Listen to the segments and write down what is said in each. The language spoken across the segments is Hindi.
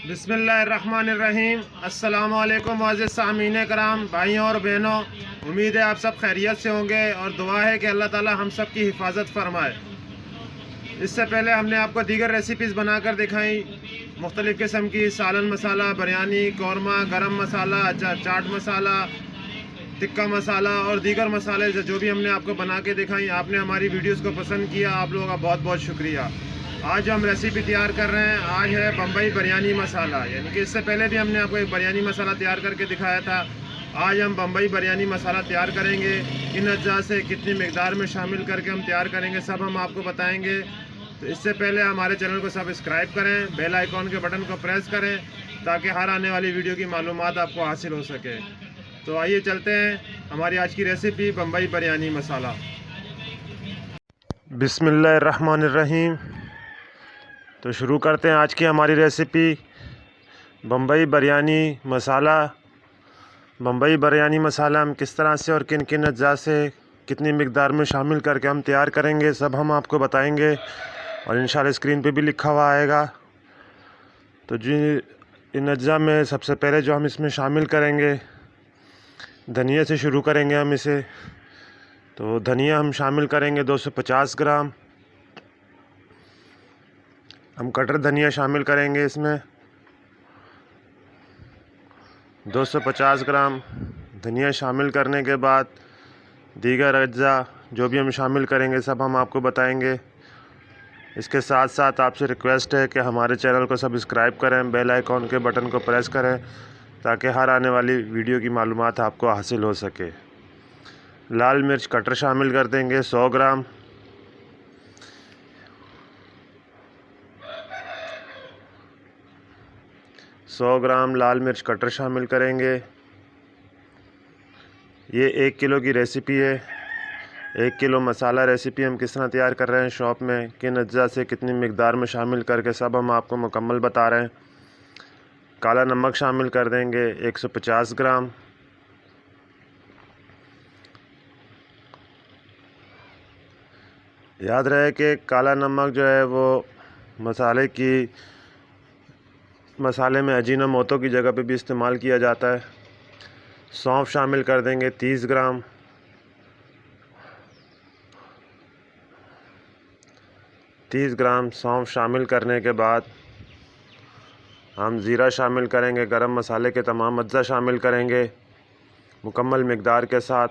बिस्मिल्लाहिर्रहमानिर्रहीम। अस्सलामु अलैकुम मुअज़्ज़िज़ सामीन कराम, भाइयों और बहनों, उम्मीद है आप सब खैरियत से होंगे और दुआ है कि अल्लाह ताला हम सब की हिफाजत फरमाए। इससे पहले हमने आपको दीगर रेसिपीज़ बनाकर दिखाई, मुख्तलिफ़ किस्म की सालन मसाला, बिरयानी, कौरमा, गरम मसाला, चाट मसाला, टिक्का मसाला और दीगर मसाले जो भी हमने आपको बना के दिखाई। आपने हमारी वीडियोस को पसंद किया, आप लोगों का बहुत बहुत शुक्रिया। आज हम रेसिपी तैयार कर रहे हैं, आज है बम्बई बिरयानी मसाला। यानी कि इससे पहले भी हमने आपको एक बिरयानी मसाला तैयार करके दिखाया था। आज हम बम्बई बिरयानी मसाला तैयार करेंगे। किन अज्जा से कितनी मकदार में शामिल करके हम तैयार करेंगे, सब हम आपको बताएँगे। तो इससे पहले हमारे चैनल को सब्सक्राइब करें, बेल आइकॉन के बटन को प्रेस करें ताकि हर आने वाली वीडियो की मालूमात आपको हासिल हो सके। तो आइए चलते हैं हमारी आज की रेसिपी बम्बई बिरयानी मसाला। बिस्मिल्लाहिर्रहमानिर्रहीम। तो शुरू करते हैं आज की हमारी रेसिपी बम्बई बिरयानी मसाला। बम्बई बिरयानी मसाला हम किस तरह से और किन किन अज्जा से कितनी मकदार में शामिल करके हम तैयार करेंगे, सब हम आपको बताएंगे और इंशाल्लाह स्क्रीन पे भी लिखा हुआ आएगा। तो जी, इन अज्जा में सबसे पहले जो हम इसमें शामिल करेंगे, धनिया से शुरू करेंगे हम इसे। तो धनिया हम शामिल करेंगे 250 ग्राम। हम कटर धनिया शामिल करेंगे इसमें 250 ग्राम। धनिया शामिल करने के बाद दीगर अज्जा जो भी हम शामिल करेंगे सब हम आपको बताएंगे। इसके साथ साथ आपसे रिक्वेस्ट है कि हमारे चैनल को सब्सक्राइब करें, बेल आइकॉन के बटन को प्रेस करें ताकि हर आने वाली वीडियो की मालूमात आपको हासिल हो सके। लाल मिर्च कटर शामिल कर देंगे 100 ग्राम। लाल मिर्च कटर शामिल करेंगे। ये 1 किलो की रेसिपी है। 1 किलो मसाला रेसिपी हम किस तरह तैयार कर रहे हैं शॉप में, किन अज्जा से कितनी मकदार में शामिल करके सब हम आपको मुकम्मल बता रहे हैं। काला नमक शामिल कर देंगे 150 ग्राम। याद रहे कि काला नमक जो है वो मसाले में अजीनोमोटो की जगह पे भी इस्तेमाल किया जाता है। सौंफ शामिल कर देंगे 30 ग्राम। सौंफ शामिल करने के बाद हम ज़ीरा शामिल करेंगे, गरम मसाले के तमाम अज्जा शामिल करेंगे मुकम्मल मकदार के साथ।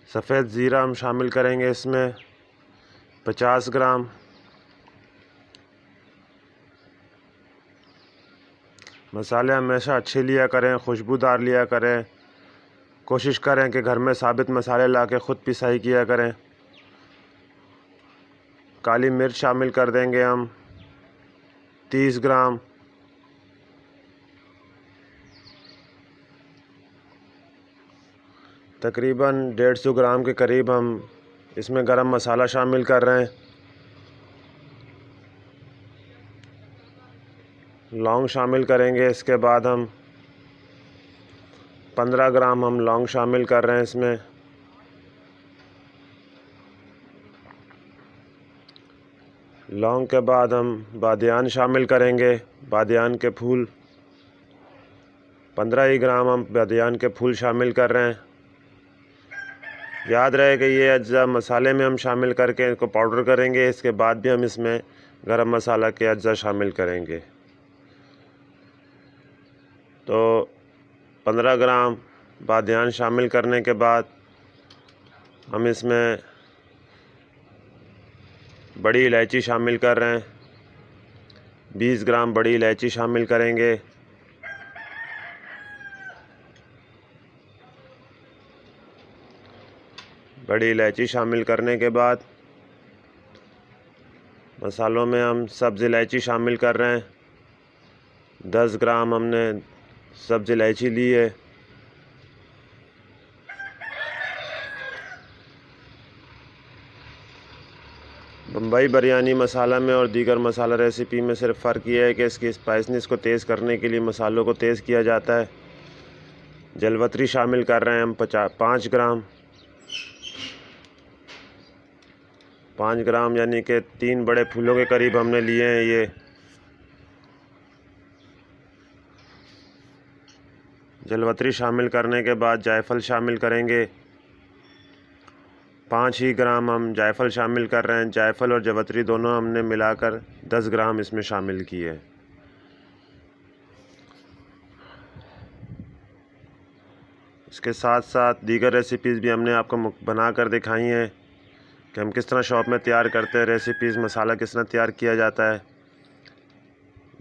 सफ़ेद ज़ीरा हम शामिल करेंगे इसमें 50 ग्राम। मसाले हमेशा अच्छे लिया करें, खुशबूदार लिया करें। कोशिश करें कि घर में साबित मसाले ला के ख़ुद पिसाई किया करें। काली मिर्च शामिल कर देंगे हम 30 ग्राम। तकरीबन 150 ग्राम के करीब हम इसमें गरम मसाला शामिल कर रहे हैं। लौंग शामिल करेंगे। इसके बाद हम 15 ग्राम हम लौंग शामिल कर रहे हैं इसमें। लौंग के बाद हम बादियान शामिल करेंगे, बादियान के फूल 15 ही ग्राम हम बादियान के फूल शामिल कर रहे हैं। याद रहे कि ये अज्जा मसाले में हम शामिल करके इनको पाउडर करेंगे, इसके बाद भी हम इसमें गरम मसाला के अज्जा शामिल करेंगे। तो 15 ग्राम बादियान शामिल करने के बाद हम इसमें बड़ी इलायची शामिल कर रहे हैं। 20 ग्राम बड़ी इलायची शामिल करेंगे। बड़ी इलायची शामिल करने के बाद मसालों में हम सब्ज़ इलायची शामिल कर रहे हैं। 10 ग्राम हमने सब्ज़ इलायची ली है। बम्बई बिरयानी मसाला में और दीगर मसाला रेसिपी में सिर्फ फ़र्क ये है कि इसकी स्पाइसनेस को तेज़ करने के लिए मसालों को तेज़ किया जाता है। जलवतरी शामिल कर रहे हैं हम 5 ग्राम। 5 ग्राम यानी कि 3 बड़े फूलों के करीब हमने लिए हैं ये। जलवतरी शामिल करने के बाद जायफल शामिल करेंगे। 5 ही ग्राम हम जायफल शामिल कर रहे हैं। जायफल और जलवतरी दोनों हमने मिलाकर 10 ग्राम इसमें शामिल किए। इसके साथ साथ दीगर रेसिपीज़ भी हमने आपको बना कर दिखाई हैं कि हम किस तरह शॉप में तैयार करते हैं रेसिपीज़, मसाला किस तरह तैयार किया जाता है।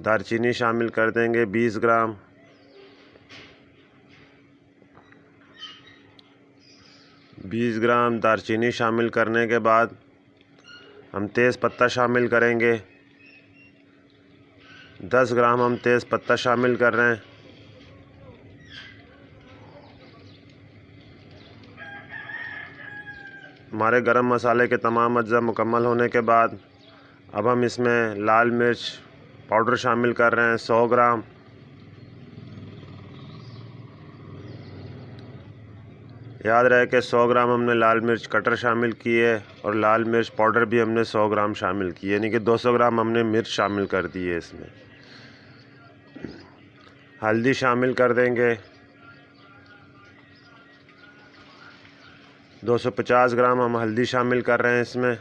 दालचीनी शामिल कर देंगे 20 ग्राम। दालचीनी शामिल करने के बाद हम तेज़ पत्ता शामिल करेंगे। 10 ग्राम हम तेज़ पत्ता शामिल कर रहे हैं। हमारे गरम मसाले के तमाम अज्जा मुकम्मल होने के बाद अब हम इसमें लाल मिर्च पाउडर शामिल कर रहे हैं 100 ग्राम। याद रहे कि 100 ग्राम हमने लाल मिर्च कटर शामिल की है और लाल मिर्च पाउडर भी हमने 100 ग्राम शामिल की है, यानी कि 200 ग्राम हमने मिर्च शामिल कर दी है। इसमें हल्दी शामिल कर देंगे 250 ग्राम हम हल्दी शामिल कर रहे हैं इसमें।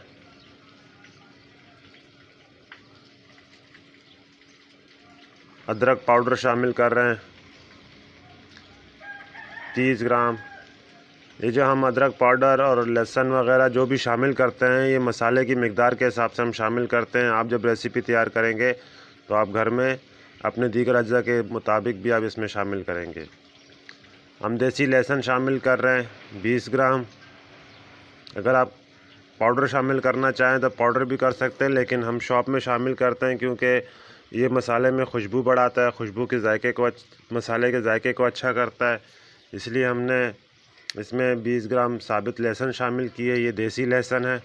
अदरक पाउडर शामिल कर रहे हैं 30 ग्राम। ये जो हम अदरक पाउडर और लहसुन वगैरह जो भी शामिल करते हैं ये मसाले की मिकदार के हिसाब से हम शामिल करते हैं। आप जब रेसिपी तैयार करेंगे तो आप घर में अपने दीगर अज्जा के मुताबिक भी आप इसमें शामिल करेंगे। हम देसी लहसुन शामिल कर रहे हैं 20 ग्राम। अगर आप पाउडर शामिल करना चाहें तो पाउडर भी कर सकते हैं, लेकिन हम शॉप में शामिल करते हैं क्योंकि ये मसाले में खुशबू बढ़ाता है, खुशबू के जायके को मसाले के जायके को अच्छा करता है। इसलिए हमने इसमें 20 ग्राम साबित लहसुन शामिल किए। ये देसी लहसुन है।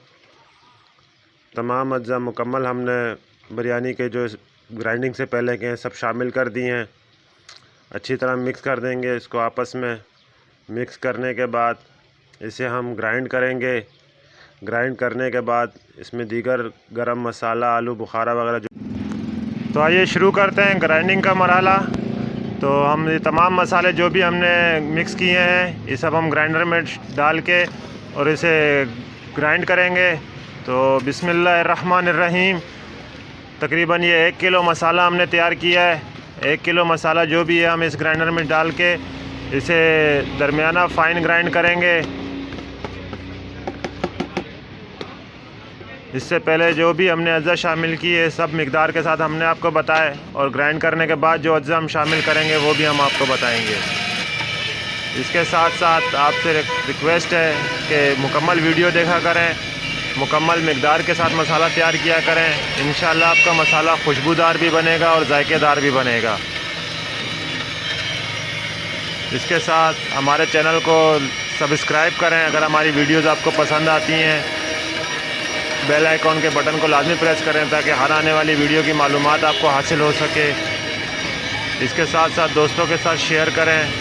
तमाम अज्जा मुकम्मल हमने बिरयानी के जो ग्राइंडिंग से पहले के हैं सब शामिल कर दिए हैं। अच्छी तरह मिक्स कर देंगे इसको आपस में। मिक्स करने के बाद इसे हम ग्राइंड करेंगे। ग्राइंड करने के बाद इसमें दीगर गरम मसाला, आलू बुखारा वगैरह जो। तो आइए शुरू करते हैं ग्राइंडिंग का मरहला। तो हम ये तमाम मसाले जो भी हमने मिक्स किए हैं ये सब हम ग्राइंडर में डाल के और इसे ग्राइंड करेंगे। तो बिस्मिल्लाहिर्रहमानिर्रहीम। तकरीबन ये 1 किलो मसाला हमने तैयार किया है। 1 किलो मसाला जो भी है हम इस ग्राइंडर में डाल के इसे दरमियाना फ़ाइन ग्राइंड करेंगे। इससे पहले जो भी हमने अज्जा शामिल किए सब मिकदार के साथ हमने आपको बताया, और ग्राइंड करने के बाद जो अज्जा हम शामिल करेंगे वो भी हम आपको बताएंगे। इसके साथ साथ आपसे रिक्वेस्ट है कि मुकम्मल वीडियो देखा करें, मुकम्मल मिकदार के साथ मसाला तैयार किया करें। इंशाल्लाह आपका मसाला खुशबूदार भी बनेगा और जायकेदार भी बनेगा। इसके साथ हमारे चैनल को सब्सक्राइब करें। अगर हमारी वीडियोज़ आपको पसंद आती हैं बेल आइकॉन के बटन को लाजमी प्रेस करें ताकि हर आने वाली वीडियो की मालूमात आपको हासिल हो सके। इसके साथ साथ दोस्तों के साथ शेयर करें,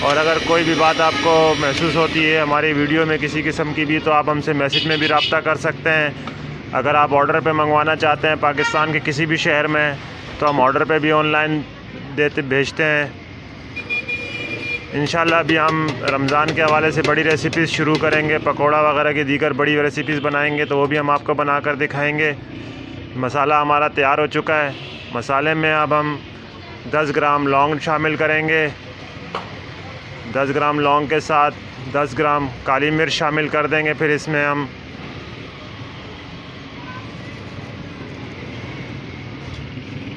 और अगर कोई भी बात आपको महसूस होती है हमारी वीडियो में किसी किस्म की भी, तो आप हमसे मैसेज में भी रब्ता कर सकते हैं। अगर आप ऑर्डर पे मंगवाना चाहते हैं पाकिस्तान के किसी भी शहर में तो हम ऑर्डर पे भी ऑनलाइन भेजते हैं। इंशाल्लाह अभी हम रमज़ान के हवाले से बड़ी रेसिपीज़ शुरू करेंगे, पकोड़ा वगैरह की दीगर बड़ी रेसिपीज़ बनाएंगे, तो वो भी हम आपको बना कर दिखाएंगे। मसाला हमारा तैयार हो चुका है। मसाले में अब हम 10 ग्राम लौंग शामिल करेंगे। 10 ग्राम लौंग के साथ 10 ग्राम काली मिर्च शामिल कर देंगे। फिर इसमें हम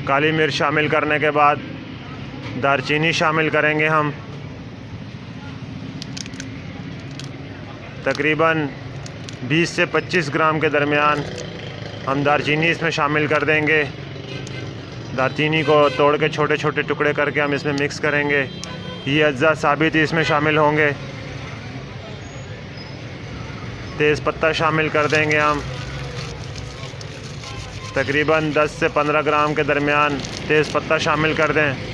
काली मिर्च शामिल करने के बाद दालचीनी शामिल करेंगे। हम तकरीबन 20 से 25 ग्राम के दरमियान हम दालचीनी इसमें शामिल कर देंगे। दालचीनी को तोड़ के छोटे छोटे टुकड़े करके हम इसमें मिक्स करेंगे। ये अज्जा साबित ही इसमें शामिल होंगे। तेज़ पत्ता शामिल कर देंगे हम। तकरीबन 10 से 15 ग्राम के दरमियान तेज़ पत्ता शामिल कर दें।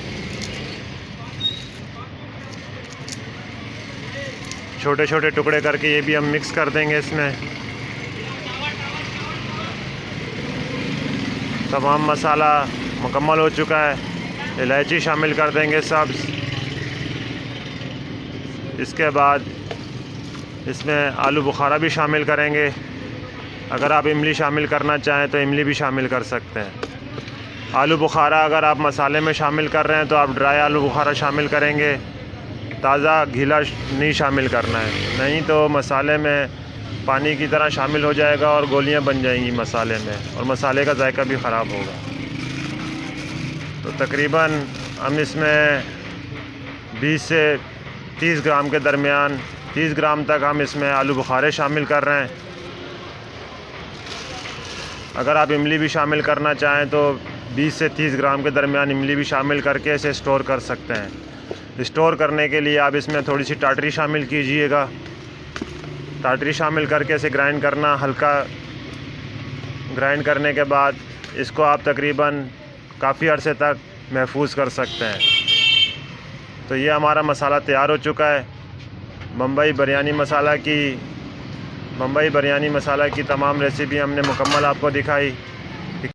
छोटे छोटे टुकड़े करके ये भी हम मिक्स कर देंगे इसमें। तमाम मसाला मुकम्मल हो चुका है। इलायची शामिल कर देंगे सब्ज़। इसके बाद इसमें आलू बुखारा भी शामिल करेंगे। अगर आप इमली शामिल करना चाहें तो इमली भी शामिल कर सकते हैं। आलू बुखारा अगर आप मसाले में शामिल कर रहे हैं तो आप ड्राई आलू बुखारा शामिल करेंगे, ताज़ा गीला नहीं शामिल करना है, नहीं तो मसाले में पानी की तरह शामिल हो जाएगा और गोलियां बन जाएंगी मसाले में और मसाले का जायका भी ख़राब होगा। तो तकरीबन हम इसमें 20 से 30 ग्राम के दरमियान 30 ग्राम तक हम इसमें आलू बुखारे शामिल कर रहे हैं। अगर आप इमली भी शामिल करना चाहें तो 20 से 30 ग्राम के दरमियान इमली भी शामिल करके इसे स्टोर कर सकते हैं। स्टोर करने के लिए आप इसमें थोड़ी सी टाटरी शामिल कीजिएगा। टाटरी शामिल करके इसे ग्राइंड करना, हल्का ग्राइंड करने के बाद इसको आप तकरीबन काफ़ी अरसे तक महफूज कर सकते हैं। तो ये हमारा मसाला तैयार हो चुका है। बम्बई बिरयानी मसाला की तमाम रेसिपी हमने मुकम्मल आपको दिखाई।